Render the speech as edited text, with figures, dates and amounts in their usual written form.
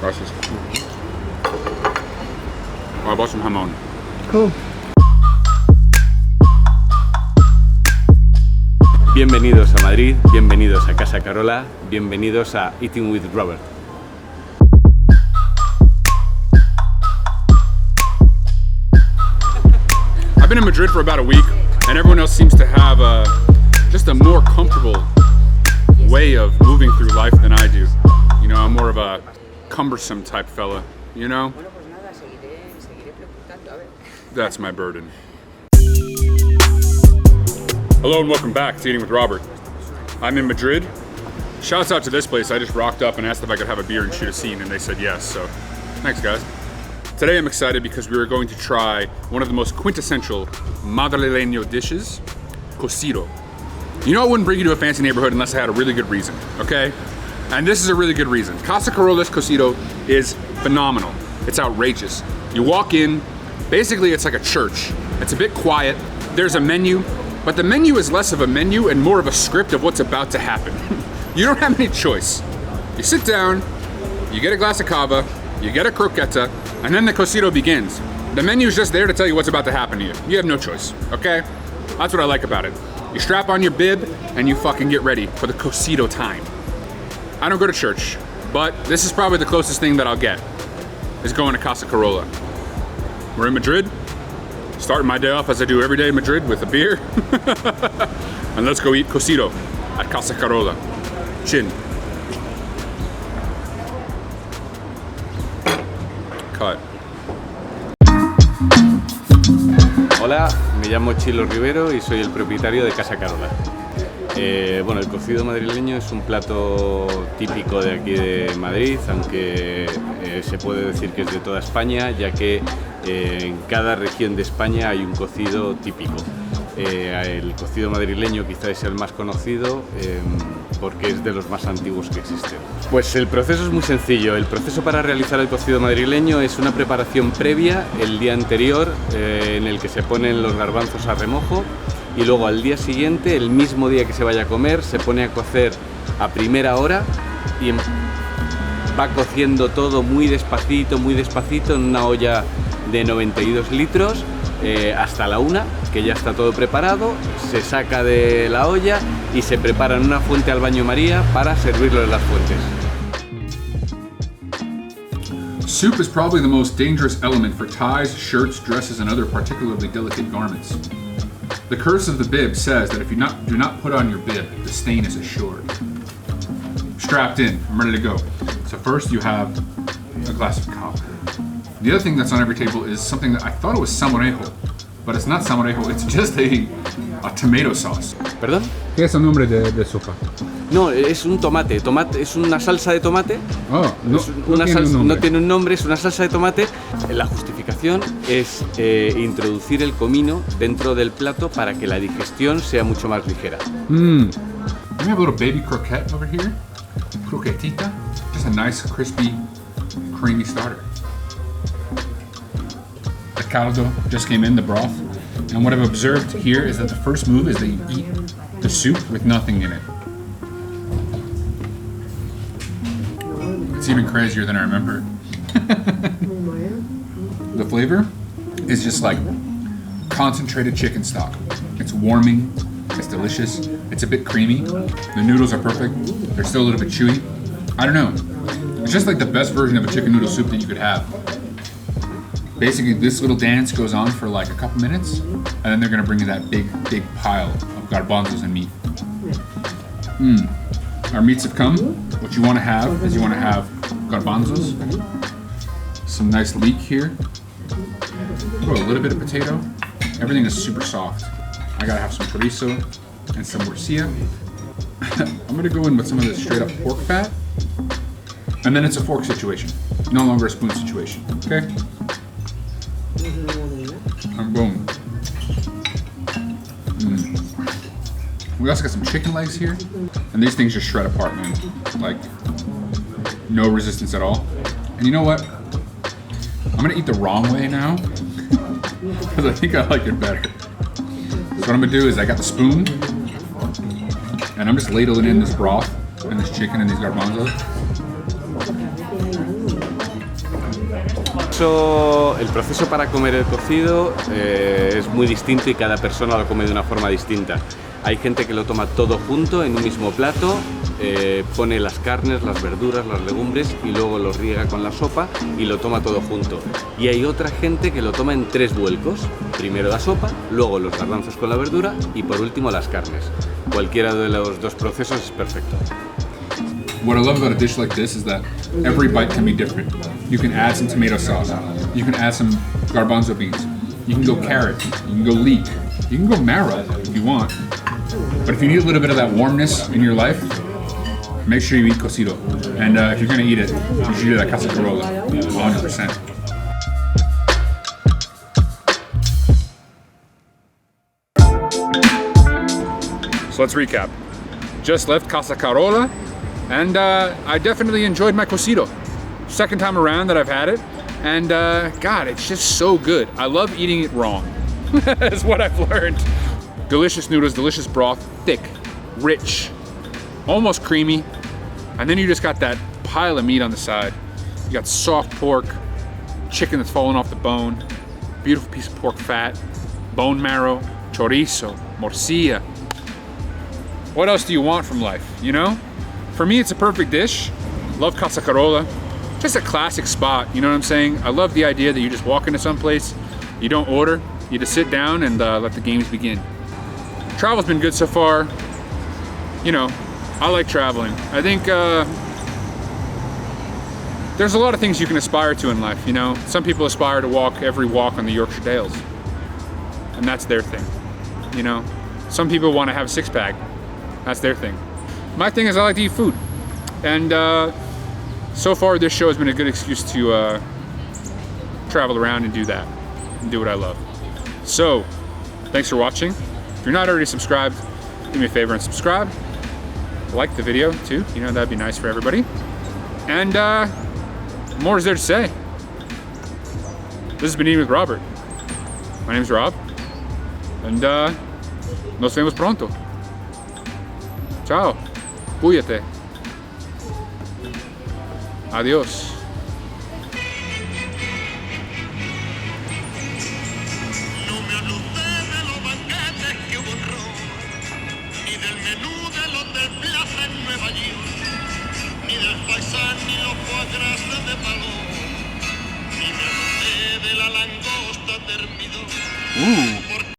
Gracias. Oh, I bought some jamón. Cool. Bienvenidos a Madrid, bienvenidos a Casa Carola, bienvenidos a Eating with Robert. I've been in Madrid for about a week, and everyone else seems to have just a more comfortable way of moving through life than I do. You know, I'm more of a cumbersome type fella, you know? That's my burden. Hello and welcome back to Eating with Robert. I'm in Madrid. Shouts out to this place. I just rocked up and asked if I could have a beer and shoot a scene, and they said yes, so thanks guys. Today I'm excited because we are going to try one of the most quintessential Madrileño dishes, Cocido. You know I wouldn't bring you to a fancy neighborhood unless I had a really good reason, okay? And this is a really good reason. Casa Carola's Cocido is phenomenal. It's outrageous. You walk in, basically it's like a church. It's a bit quiet. There's a menu, but the menu is less of a menu and more of a script of what's about to happen. You don't have any choice. You sit down, you get a glass of cava, you get a croqueta, and then the Cocido begins. The menu is just there to tell you what's about to happen to you. You have no choice, okay? That's what I like about it. You strap on your bib and you fucking get ready for the Cocido time. I don't go to church, but this is probably the closest thing that I'll get, is going to Casa Carola. We're in Madrid, starting my day off as I do every day in Madrid with a beer. And let's go eat Cocido at Casa Carola. Chin. Cut. Hola, me llamo Chilo Rivera y soy el propietario de Casa Carola. Bueno, el cocido madrileño es un plato típico de aquí de Madrid, aunque se puede decir que es de toda España, ya que en cada región de España hay un cocido típico. El cocido madrileño quizás es el más conocido porque es de los más antiguos que existen. Pues el proceso es muy sencillo. El proceso para realizar el cocido madrileño es una preparación previa el día anterior en el que se ponen los garbanzos a remojo y luego al día siguiente, el mismo día que se vaya a comer, se pone a cocer a primera hora y va cociendo todo muy despacito en una olla de 92 litros hasta la 1, que ya está todo preparado, se saca de la olla y se prepara en una fuente al baño María para servirlo en las fuentes. Soup is probably the most dangerous element for ties, shirts, dresses, and other particularly delicate garments. The curse of the bib says that if you do not put on your bib, the stain is assured. Strapped in, I'm ready to go. So first you have a glass of cava. The other thing that's on every table is something that I thought it was salmorejo, but it's not salmorejo, it's just a tomato sauce. ¿Perdón? ¿Qué es el nombre de sopa? No, es un tomate, es una salsa de tomate. Oh, no tiene un nombre, es una salsa de tomate. La justificación es introducir el comino dentro del plato para que la digestión sea mucho más ligera. We have a little baby croquette over here. Croquetita. Just a nice, crispy, creamy starter. The caldo just came in, the broth. And what I've observed here is that the first move is that you eat the soup with nothing in it. It's even crazier than I remember. The flavor is just like concentrated chicken stock. It's warming, it's delicious, it's a bit creamy. The noodles are perfect, they're still a little bit chewy. I don't know, it's just like the best version of a chicken noodle soup that you could have. Basically, this little dance goes on for like a couple minutes, and then they're gonna bring you that big pile of garbanzos and meat. Our meats have come. What you wanna have is garbanzos, some nice leek here, a little bit of potato. Everything is super soft. I gotta have some chorizo and some morcilla. I'm gonna go in with some of this straight up pork fat, and then it's a fork situation, no longer a spoon situation, okay? And boom. We also got some chicken legs here, and these things just shred apart, man. Like, no resistance at all. And you know what? I'm gonna eat the wrong way now, because I think I like it better. So what I'm gonna do is I got the spoon, and I'm just ladling in this broth and this chicken and these garbanzos. proceso para comer el cocido es muy distinto y cada persona lo come de una forma distinta. Hay gente que lo toma todo junto en un mismo plato, pone las carnes, las verduras, las legumbres y luego lo riega con la sopa y lo toma todo junto. Y hay otra gente que lo toma en 3 vuelcos. Primero la sopa, luego los garbanzos con la verdura y por último las carnes. Cualquiera de los 2 procesos es perfecto. What I love about a dish like this is that every bite can be different. You can add some tomato sauce, you can add some garbanzo beans, you can go carrot, you can go leek, you can go marrow if you want. But if you need a little bit of that warmness in your life, make sure you eat cocido. And if you're gonna eat it, you should eat it at Casa Carola, 100%. So let's recap. Just left Casa Carola, and I definitely enjoyed my cocido. Second time around that I've had it, and God, it's just so good. I love eating it wrong. That's what I've learned. Delicious noodles, delicious broth, thick, rich, almost creamy, and then you just got that pile of meat on the side. You got soft pork, chicken that's fallen off the bone, beautiful piece of pork fat, bone marrow, chorizo, morcilla. What else do you want from life, you know? For me, it's a perfect dish. Love Casa Carola. Just a classic spot, you know what I'm saying? I love the idea that you just walk into some place, you don't order, you just sit down and let the games begin. Travel's been good so far. You know, I like traveling. I think there's a lot of things you can aspire to in life, you know? Some people aspire to walk every walk on the Yorkshire Dales, and that's their thing, you know? Some people want to have a 6-pack, that's their thing. My thing is I like to eat food, and so far this show has been a good excuse to travel around and do that, and do what I love. So, thanks for watching. If you're not already subscribed, do me a favor and subscribe. Like the video too, you know, that'd be nice for everybody. And more is there to say. This has been Eating with Robert. My name's Rob, and nos vemos pronto. Ciao, cuídate. Adiós. Ni del paisán ni los cuadras de palo, ni me hablé de la langosta termidor.